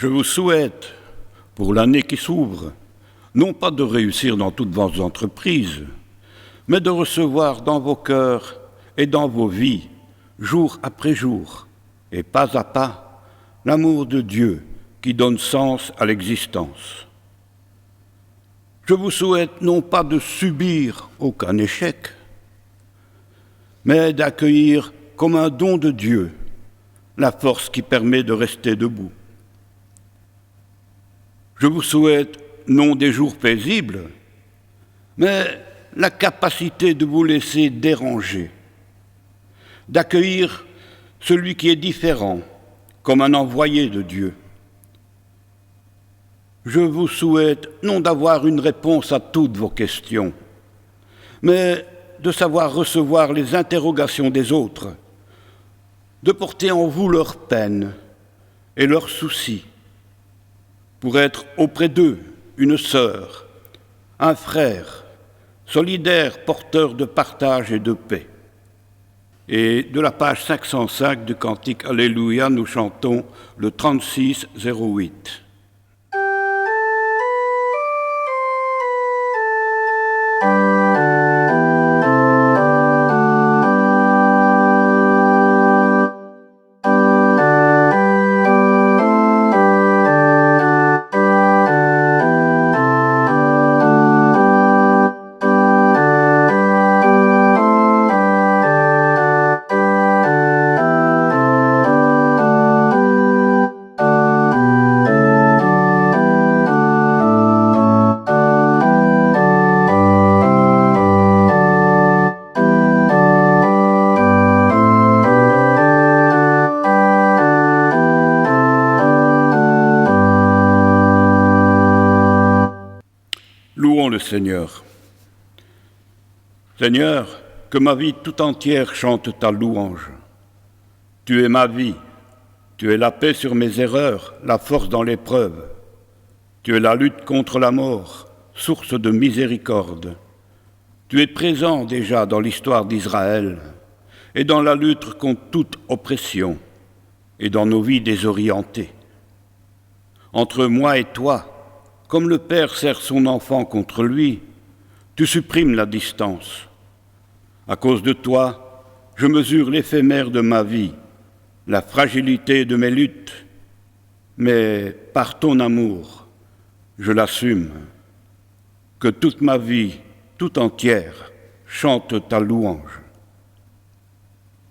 Je vous souhaite, pour l'année qui s'ouvre, non pas de réussir dans toutes vos entreprises, mais de recevoir dans vos cœurs et dans vos vies, jour après jour, et pas à pas, l'amour de Dieu qui donne sens à l'existence. Je vous souhaite non pas de subir aucun échec, mais d'accueillir comme un don de Dieu la force qui permet de rester debout. Je vous souhaite non des jours paisibles, mais la capacité de vous laisser déranger, d'accueillir celui qui est différent comme un envoyé de Dieu. Je vous souhaite non d'avoir une réponse à toutes vos questions, mais de savoir recevoir les interrogations des autres, de porter en vous leurs peines et leurs soucis, pour être auprès d'eux une sœur, un frère, solidaire, porteur de partage et de paix. Et de la page 505 du cantique Alléluia, nous chantons le 36-08. Louons le Seigneur. Seigneur, que ma vie tout entière chante ta louange. Tu es ma vie, tu es la paix sur mes erreurs, la force dans l'épreuve. Tu es la lutte contre la mort, source de miséricorde. Tu es présent déjà dans l'histoire d'Israël et dans la lutte contre toute oppression et dans nos vies désorientées. Entre moi et toi, comme le père serre son enfant contre lui, tu supprimes la distance. À cause de toi, je mesure l'éphémère de ma vie, la fragilité de mes luttes, mais par ton amour, je l'assume. Que toute ma vie, tout entière, chante ta louange.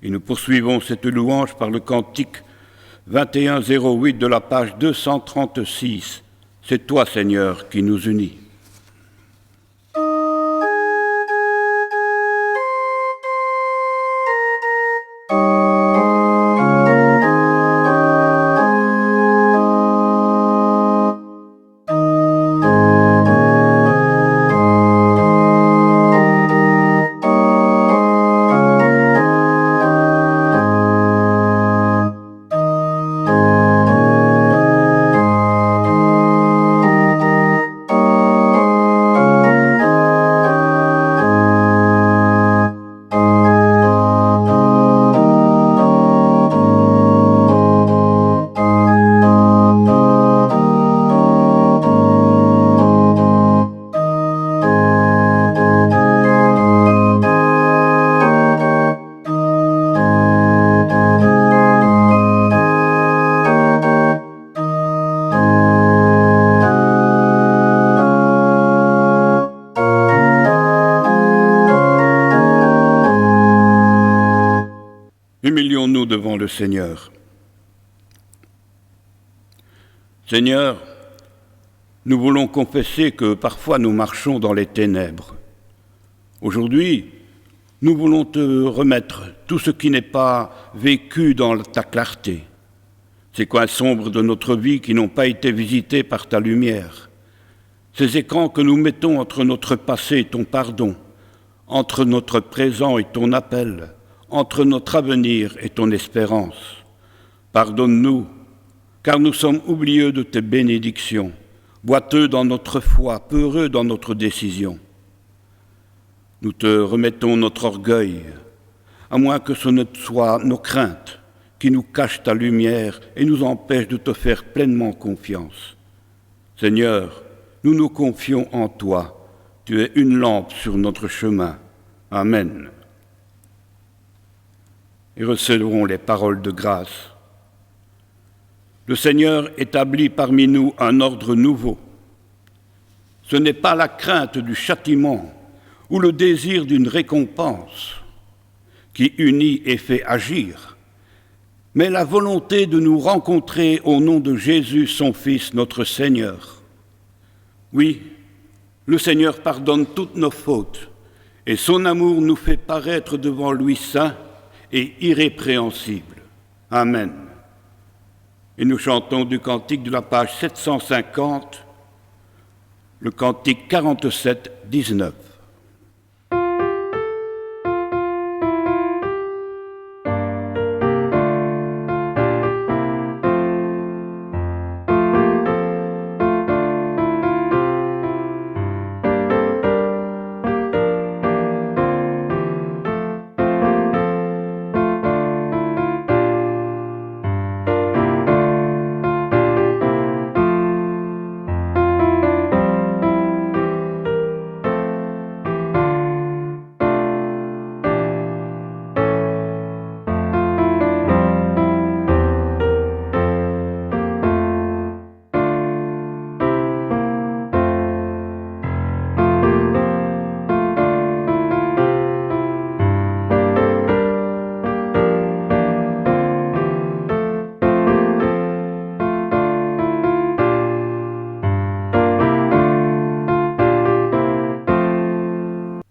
Et nous poursuivons cette louange par le cantique 21-08 de la page 236. C'est toi, Seigneur, qui nous unis. Humilions-nous devant le Seigneur. Seigneur, nous voulons confesser que parfois nous marchons dans les ténèbres. Aujourd'hui, nous voulons te remettre tout ce qui n'est pas vécu dans ta clarté, ces coins sombres de notre vie qui n'ont pas été visités par ta lumière, ces écrans que nous mettons entre notre passé et ton pardon, entre notre présent et ton appel, entre notre avenir et ton espérance. Pardonne-nous, car nous sommes oublieux de tes bénédictions, boiteux dans notre foi, peureux dans notre décision. Nous te remettons notre orgueil, à moins que ce ne soit nos craintes qui nous cachent ta lumière et nous empêchent de te faire pleinement confiance. Seigneur, nous nous confions en toi. Tu es une lampe sur notre chemin. Amen. Et recevons les paroles de grâce. Le Seigneur établit parmi nous un ordre nouveau. Ce n'est pas la crainte du châtiment ou le désir d'une récompense qui unit et fait agir, mais la volonté de nous rencontrer au nom de Jésus, son Fils, notre Seigneur. Oui, le Seigneur pardonne toutes nos fautes et son amour nous fait paraître devant lui saint et irrépréhensible. Amen. Et nous chantons du cantique de la page 750, le cantique 47, 19.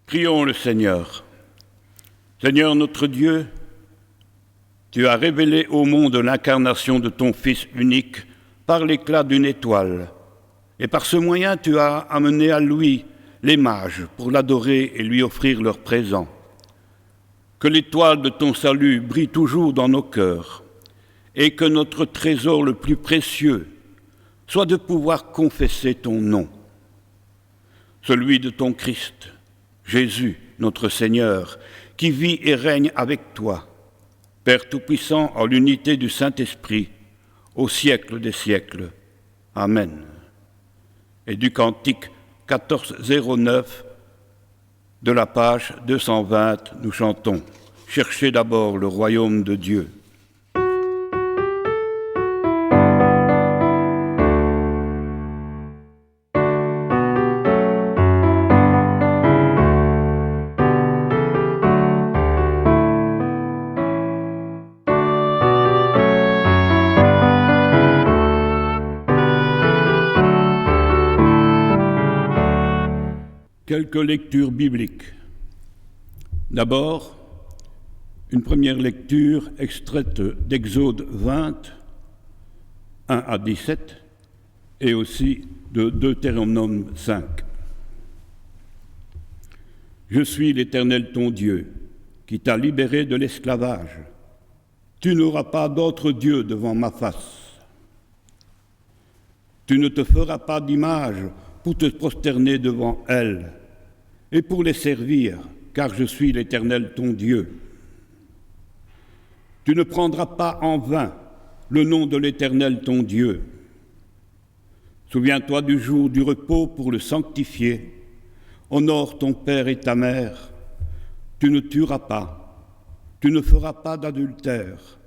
Prions le Seigneur. Seigneur notre Dieu, tu as révélé au monde l'incarnation de ton Fils unique par l'éclat d'une étoile, et par ce moyen tu as amené à lui les mages pour l'adorer et lui offrir leurs présents. Que l'étoile de ton salut brille toujours dans nos cœurs, et que notre trésor le plus précieux soit de pouvoir confesser ton nom, celui de ton Christ, Jésus, notre Seigneur, qui vit et règne avec toi, Père Tout-Puissant, en l'unité du Saint-Esprit, au siècle des siècles. Amen. Et du cantique 1409 de la page 220, nous chantons « Cherchez d'abord le royaume de Dieu ». Quelques lectures bibliques. D'abord, une première lecture extraite d'Exode 20, 1 à 17, et aussi de Deutéronome 5. Je suis l'Éternel ton Dieu, qui t'a libéré de l'esclavage. Tu n'auras pas d'autre Dieu devant ma face. Tu ne te feras pas d'image pour te prosterner devant elles, et pour les servir, car je suis l'Éternel ton Dieu. Tu ne prendras pas en vain le nom de l'Éternel ton Dieu. Souviens-toi du jour du repos pour le sanctifier. Honore ton père et ta mère. Tu ne tueras pas. Tu ne feras pas d'adultère.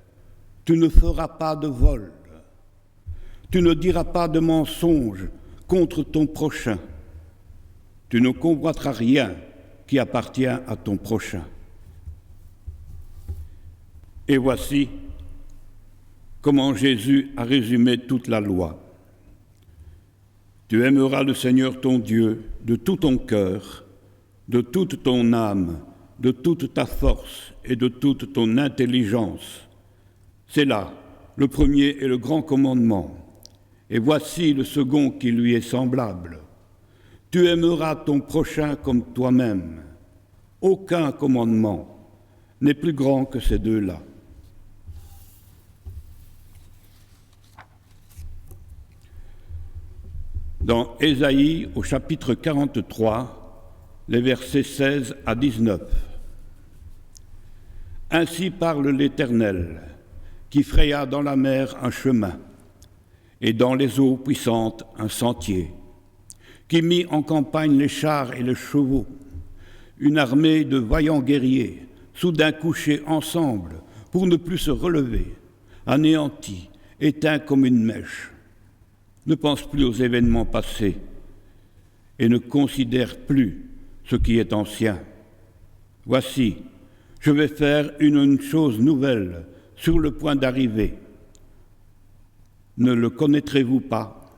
Tu ne feras pas de vol. Tu ne diras pas de mensonge contre ton prochain. Tu ne convoiteras rien qui appartient à ton prochain. Et voici comment Jésus a résumé toute la loi. Tu aimeras le Seigneur ton Dieu de tout ton cœur, de toute ton âme, de toute ta force et de toute ton intelligence. C'est là le premier et le grand commandement. Et voici le second qui lui est semblable. Tu aimeras ton prochain comme toi-même. Aucun commandement n'est plus grand que ces deux-là. Dans Ésaïe, au chapitre 43, les versets 16 à 19. Ainsi parle l'Éternel, qui fraya dans la mer un chemin, et dans les eaux puissantes un sentier, qui mit en campagne les chars et les chevaux, une armée de vaillants guerriers, soudain couchés ensemble pour ne plus se relever, anéantis, éteints comme une mèche. Ne pense plus aux événements passés et ne considère plus ce qui est ancien. Voici, je vais faire une chose nouvelle sur le point d'arriver. Ne le connaîtrez-vous pas?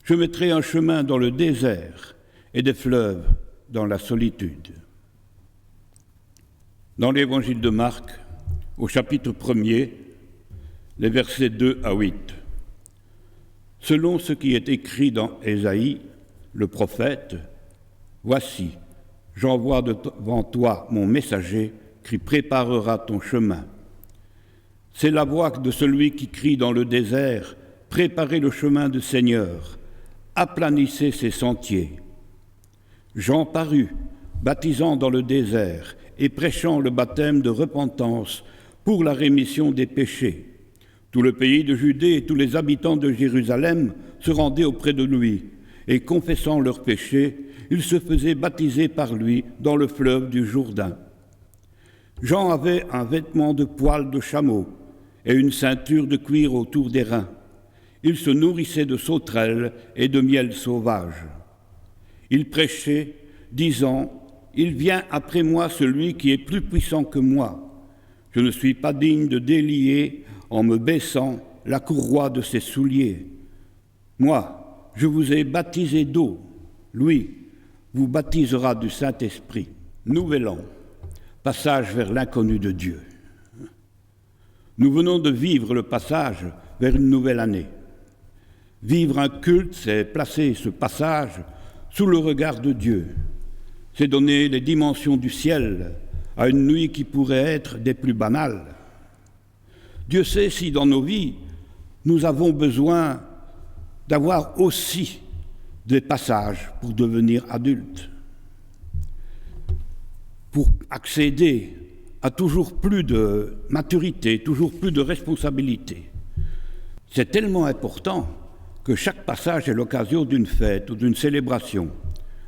Je mettrai un chemin dans le désert et des fleuves dans la solitude. Dans l'évangile de Marc, au chapitre 1er, les versets 2 à 8. Selon ce qui est écrit dans Ésaïe, le prophète, « Voici, j'envoie devant toi mon messager qui préparera ton chemin. » C'est la voix de celui qui crie dans le désert, « Préparez le chemin du Seigneur, aplanissez ses sentiers. » Jean parut, baptisant dans le désert et prêchant le baptême de repentance pour la rémission des péchés. Tout le pays de Judée et tous les habitants de Jérusalem se rendaient auprès de lui, et confessant leurs péchés, ils se faisaient baptiser par lui dans le fleuve du Jourdain. Jean avait un vêtement de poil de chameau et une ceinture de cuir autour des reins. Il se nourrissait de sauterelles et de miel sauvage. Il prêchait, disant, « Il vient après moi celui qui est plus puissant que moi. Je ne suis pas digne de délier, en me baissant, la courroie de ses souliers. Moi, je vous ai baptisé d'eau. Lui vous baptisera du Saint-Esprit. » Nouvel an, passage vers l'inconnu de Dieu. Nous venons de vivre le passage vers une nouvelle année. Vivre un culte, c'est placer ce passage sous le regard de Dieu. C'est donner les dimensions du ciel à une nuit qui pourrait être des plus banales. Dieu sait si dans nos vies, nous avons besoin d'avoir aussi des passages pour devenir adultes, pour accéder à toujours plus de maturité, toujours plus de responsabilité. C'est tellement important que chaque passage est l'occasion d'une fête ou d'une célébration,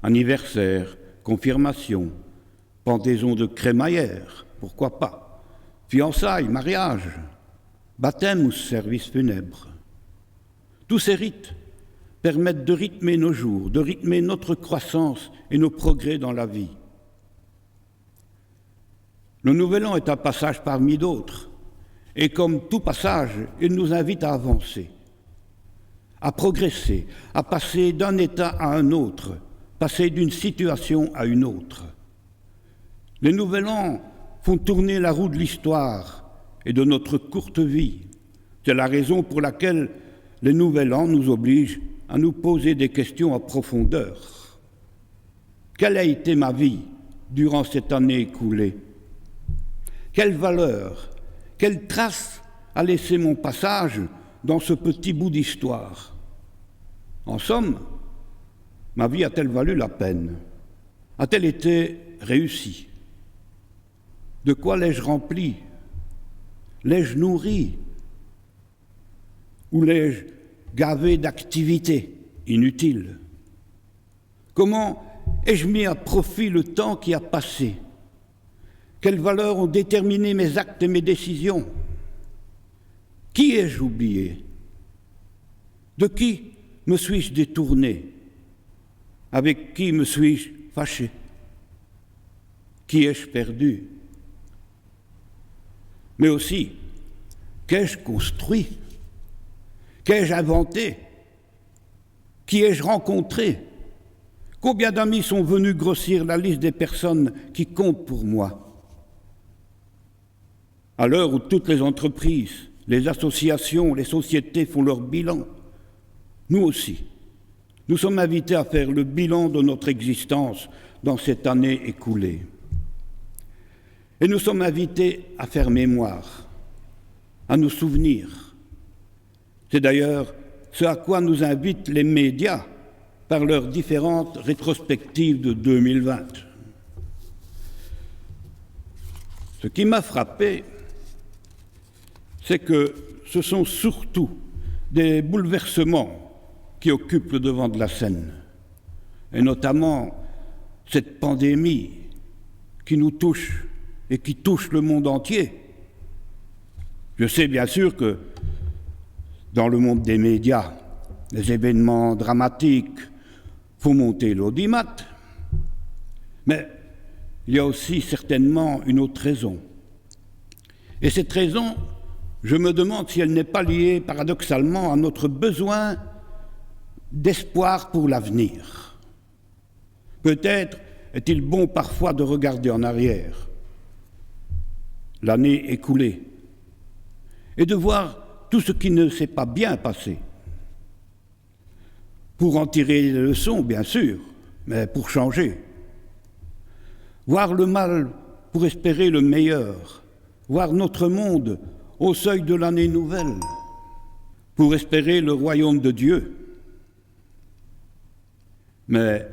anniversaire, confirmation, pendaison de crémaillère, pourquoi pas, fiançailles, mariage, baptême ou service funèbre. Tous ces rites permettent de rythmer nos jours, de rythmer notre croissance et nos progrès dans la vie. Le Nouvel An est un passage parmi d'autres, et comme tout passage, il nous invite à avancer, à progresser, à passer d'un état à un autre, passer d'une situation à une autre. Les Nouvel An font tourner la roue de l'histoire et de notre courte vie. C'est la raison pour laquelle les Nouvel An nous obligent à nous poser des questions en profondeur. Quelle a été ma vie durant cette année écoulée? Quelle valeur, quelle trace a laissé mon passage dans ce petit bout d'histoire? En somme, ma vie a-t-elle valu la peine? A-t-elle été réussie? De quoi l'ai-je rempli? L'ai-je nourri? Ou l'ai-je gavé d'activités inutiles? Comment ai-je mis à profit le temps qui a passé? Quelles valeurs ont déterminé mes actes et mes décisions? Qui ai-je oublié? De qui me suis-je détourné? Avec qui me suis-je fâché? Qui ai-je perdu? Mais aussi, qu'ai-je construit? Qu'ai-je inventé? Qui ai-je rencontré? Combien d'amis sont venus grossir la liste des personnes qui comptent pour moi? À l'heure où toutes les entreprises, les associations, les sociétés font leur bilan, nous aussi, nous sommes invités à faire le bilan de notre existence dans cette année écoulée. Et nous sommes invités à faire mémoire, à nous souvenir. C'est d'ailleurs ce à quoi nous invitent les médias par leurs différentes rétrospectives de 2020. Ce qui m'a frappé, c'est que ce sont surtout des bouleversements qui occupent le devant de la scène, et notamment cette pandémie qui nous touche et qui touche le monde entier. Je sais bien sûr que dans le monde des médias, les événements dramatiques font monter l'audimat, mais il y a aussi certainement une autre raison. Et cette raison, je me demande si elle n'est pas liée paradoxalement à notre besoin d'espoir pour l'avenir. Peut-être est-il bon parfois de regarder en arrière, l'année écoulée, et de voir tout ce qui ne s'est pas bien passé. Pour en tirer les leçons, bien sûr, mais pour changer. Voir le mal pour espérer le meilleur, voir notre monde au seuil de l'année nouvelle, pour espérer le royaume de Dieu. Mais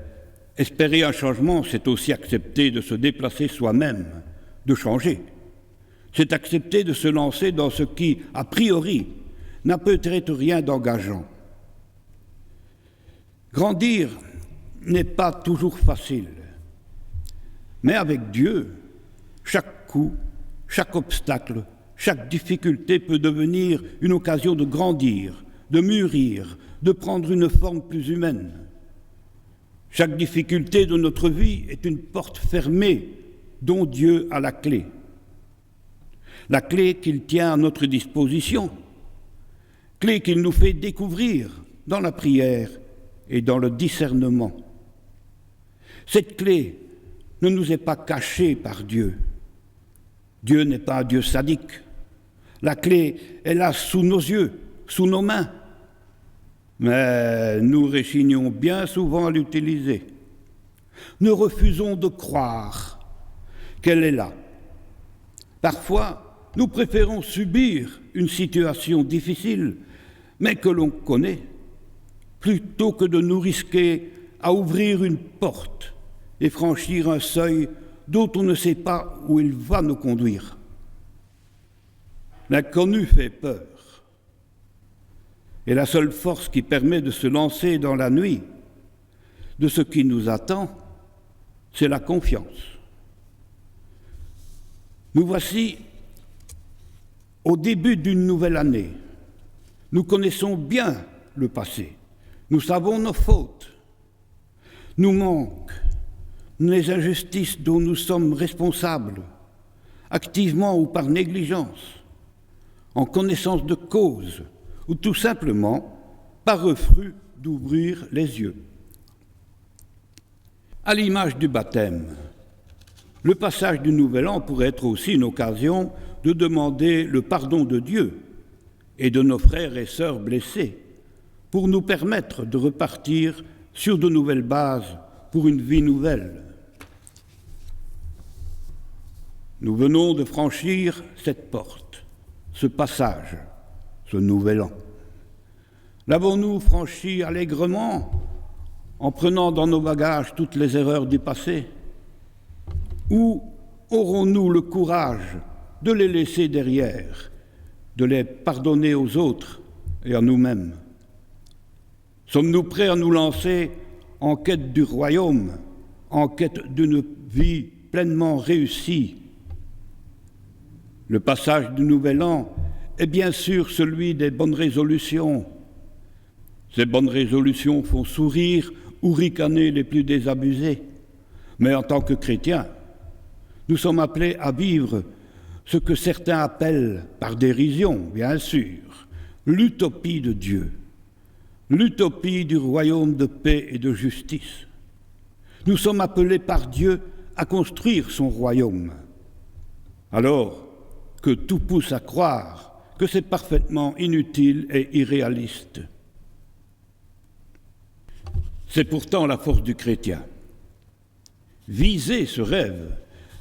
espérer un changement, c'est aussi accepter de se déplacer soi-même, de changer. C'est accepter de se lancer dans ce qui, a priori, n'a peut-être rien d'engageant. Grandir n'est pas toujours facile, mais avec Dieu, chaque coup, chaque obstacle, chaque difficulté peut devenir une occasion de grandir, de mûrir, de prendre une forme plus humaine. Chaque difficulté de notre vie est une porte fermée dont Dieu a la clé. La clé qu'il tient à notre disposition, clé qu'il nous fait découvrir dans la prière et dans le discernement. Cette clé ne nous est pas cachée par Dieu. Dieu n'est pas un Dieu sadique. La clé est là sous nos yeux, sous nos mains. Mais nous réchignons bien souvent à l'utiliser. Nous refusons de croire qu'elle est là. Parfois, nous préférons subir une situation difficile, mais que l'on connaît, plutôt que de nous risquer à ouvrir une porte et franchir un seuil dont on ne sait pas où il va nous conduire. L'inconnu fait peur. Et la seule force qui permet de se lancer dans la nuit de ce qui nous attend, c'est la confiance. Nous voici au début d'une nouvelle année. Nous connaissons bien le passé. Nous savons nos fautes, nos manques, les injustices dont nous sommes responsables, activement ou par négligence, en connaissance de cause, ou tout simplement par refus d'ouvrir les yeux. À l'image du baptême, le passage du Nouvel An pourrait être aussi une occasion de demander le pardon de Dieu et de nos frères et sœurs blessés pour nous permettre de repartir sur de nouvelles bases pour une vie nouvelle. Nous venons de franchir cette porte, ce passage, ce Nouvel An. L'avons-nous franchi allègrement en prenant dans nos bagages toutes les erreurs du passé? Ou aurons-nous le courage de les laisser derrière, de les pardonner aux autres et à nous-mêmes? Sommes-nous prêts à nous lancer en quête du royaume, en quête d'une vie pleinement réussie? Le passage du Nouvel An est bien sûr celui des bonnes résolutions. Ces bonnes résolutions font sourire ou ricaner les plus désabusés. Mais en tant que chrétiens, nous sommes appelés à vivre ce que certains appellent, par dérision bien sûr, l'utopie de Dieu, l'utopie du royaume de paix et de justice. Nous sommes appelés par Dieu à construire son royaume. Alors que tout pousse à croire que c'est parfaitement inutile et irréaliste. C'est pourtant la force du chrétien. Viser ce rêve,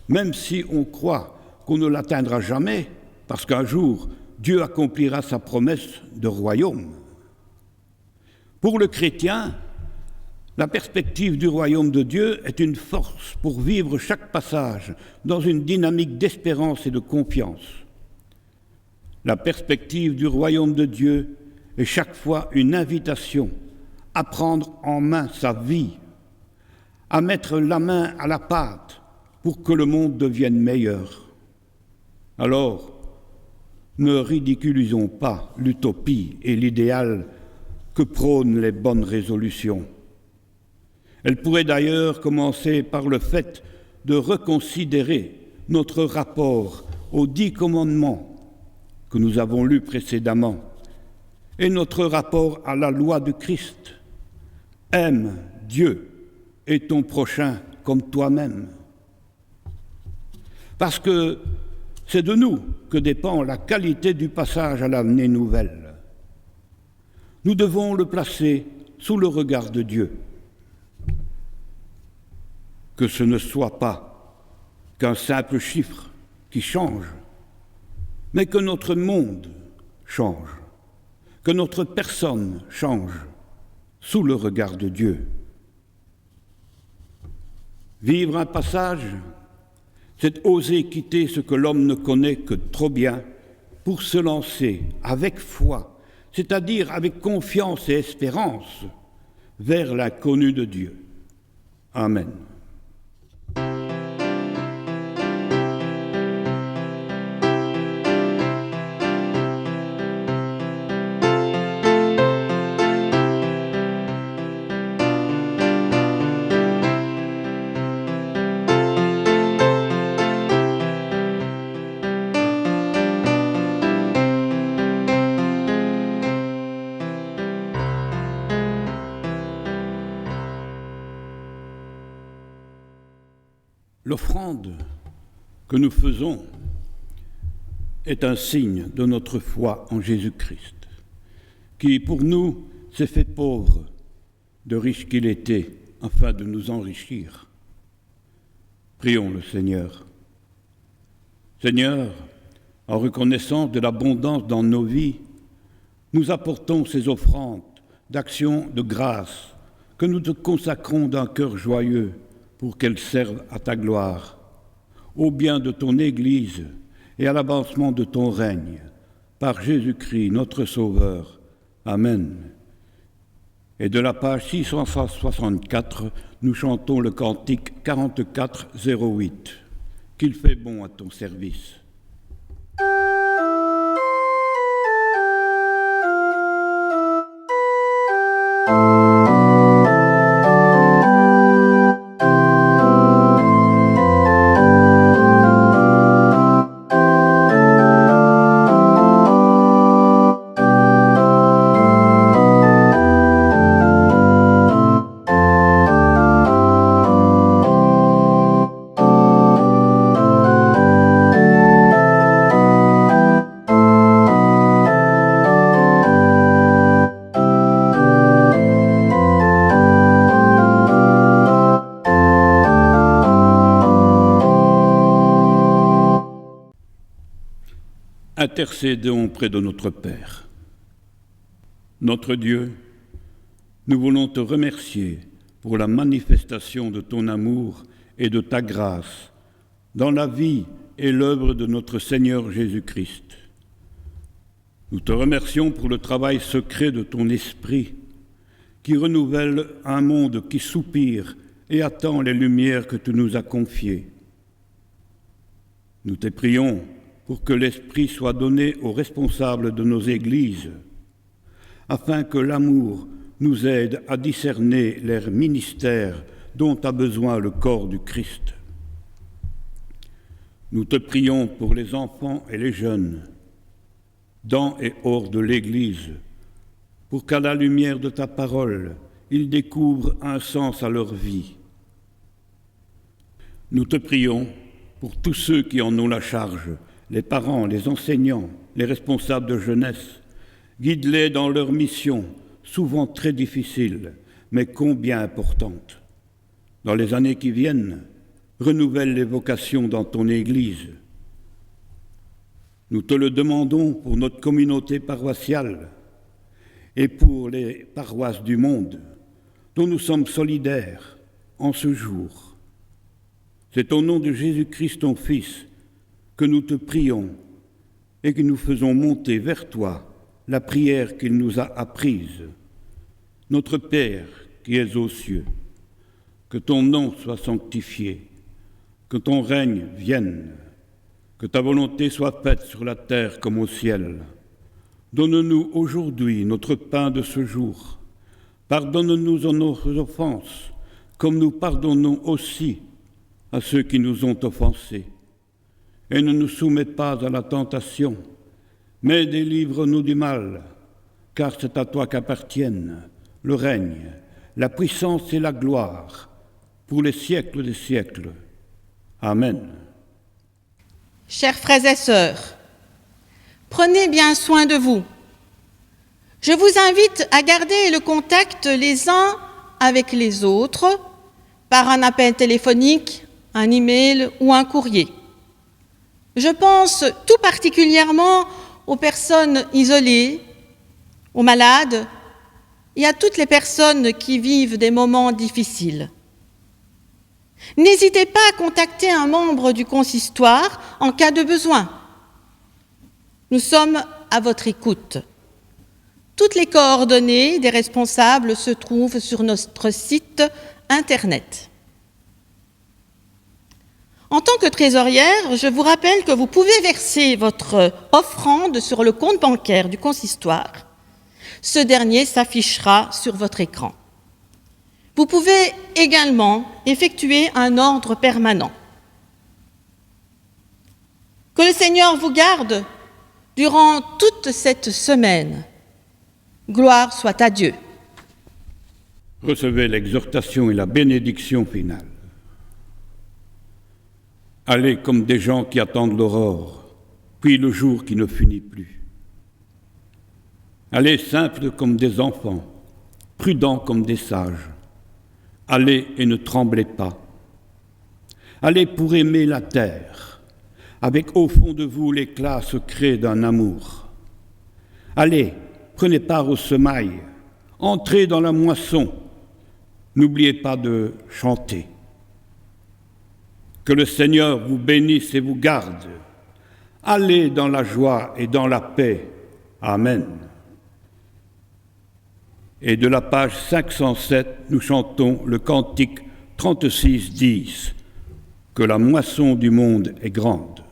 même si on croit qu'on ne l'atteindra jamais, parce qu'un jour, Dieu accomplira sa promesse de royaume. Pour le chrétien, la perspective du royaume de Dieu est une force pour vivre chaque passage dans une dynamique d'espérance et de confiance. La perspective du royaume de Dieu est chaque fois une invitation à prendre en main sa vie, à mettre la main à la pâte pour que le monde devienne meilleur. Alors, ne ridiculisons pas l'utopie et l'idéal que prônent les bonnes résolutions. Elles pourraient d'ailleurs commencer par le fait de reconsidérer notre rapport aux 10 commandements que nous avons lus précédemment et notre rapport à la loi du Christ. Aime Dieu et ton prochain comme toi-même. Parce que c'est de nous que dépend la qualité du passage à l'année nouvelle. Nous devons le placer sous le regard de Dieu. Que ce ne soit pas qu'un simple chiffre qui change, mais que notre monde change, que notre personne change sous le regard de Dieu. Vivre un passage, c'est oser quitter ce que l'homme ne connaît que trop bien pour se lancer avec foi, c'est-à-dire avec confiance et espérance, vers l'inconnu de Dieu. Amen. L'offrande que nous faisons est un signe de notre foi en Jésus-Christ, qui pour nous s'est fait pauvre, de riche qu'il était, afin de nous enrichir. Prions le Seigneur. Seigneur, en reconnaissance de l'abondance dans nos vies, nous apportons ces offrandes d'action de grâce que nous te consacrons d'un cœur joyeux, pour qu'elle serve à ta gloire, au bien de ton Église et à l'avancement de ton règne, par Jésus-Christ, notre Sauveur. Amen. Et de la page 664, nous chantons le cantique 44-08. Qu'il fait bon à ton service. Intercédons près de notre Père. Notre Dieu, nous voulons te remercier pour la manifestation de ton amour et de ta grâce dans la vie et l'œuvre de notre Seigneur Jésus-Christ. Nous te remercions pour le travail secret de ton esprit qui renouvelle un monde qui soupire et attend les lumières que tu nous as confiées. Nous te prions pour que l'Esprit soit donné aux responsables de nos églises, afin que l'amour nous aide à discerner les ministères dont a besoin le corps du Christ. Nous te prions pour les enfants et les jeunes, dans et hors de l'Église, pour qu'à la lumière de ta parole, ils découvrent un sens à leur vie. Nous te prions pour tous ceux qui en ont la charge, les parents, les enseignants, les responsables de jeunesse, guide-les dans leur mission, souvent très difficile, mais combien importante. Dans les années qui viennent, renouvelle les vocations dans ton Église. Nous te le demandons pour notre communauté paroissiale et pour les paroisses du monde, dont nous sommes solidaires en ce jour. C'est au nom de Jésus-Christ, ton Fils, que nous te prions et que nous faisons monter vers toi la prière qu'il nous a apprise. Notre Père qui es aux cieux, que ton nom soit sanctifié, que ton règne vienne, que ta volonté soit faite sur la terre comme au ciel. Donne-nous aujourd'hui notre pain de ce jour. Pardonne-nous nos offenses, comme nous pardonnons aussi à ceux qui nous ont offensés. Et ne nous soumets pas à la tentation, mais délivre-nous du mal, car c'est à toi qu'appartiennent le règne, la puissance et la gloire, pour les siècles des siècles. Amen. Chers frères et sœurs, prenez bien soin de vous. Je vous invite à garder le contact les uns avec les autres par un appel téléphonique, un email ou un courrier. Je pense tout particulièrement aux personnes isolées, aux malades et à toutes les personnes qui vivent des moments difficiles. N'hésitez pas à contacter un membre du consistoire en cas de besoin. Nous sommes à votre écoute. Toutes les coordonnées des responsables se trouvent sur notre site Internet. En tant que trésorière, je vous rappelle que vous pouvez verser votre offrande sur le compte bancaire du consistoire. Ce dernier s'affichera sur votre écran. Vous pouvez également effectuer un ordre permanent. Que le Seigneur vous garde durant toute cette semaine. Gloire soit à Dieu. Recevez l'exhortation et la bénédiction finale. Allez comme des gens qui attendent l'aurore, puis le jour qui ne finit plus. Allez simples comme des enfants, prudents comme des sages. Allez et ne tremblez pas. Allez pour aimer la terre, avec au fond de vous l'éclat secret d'un amour. Allez, prenez part au semail, entrez dans la moisson, n'oubliez pas de chanter. Que le Seigneur vous bénisse et vous garde. Allez dans la joie et dans la paix. Amen. Et de la page 507, nous chantons le cantique 36, 10. Que la moisson du monde est grande.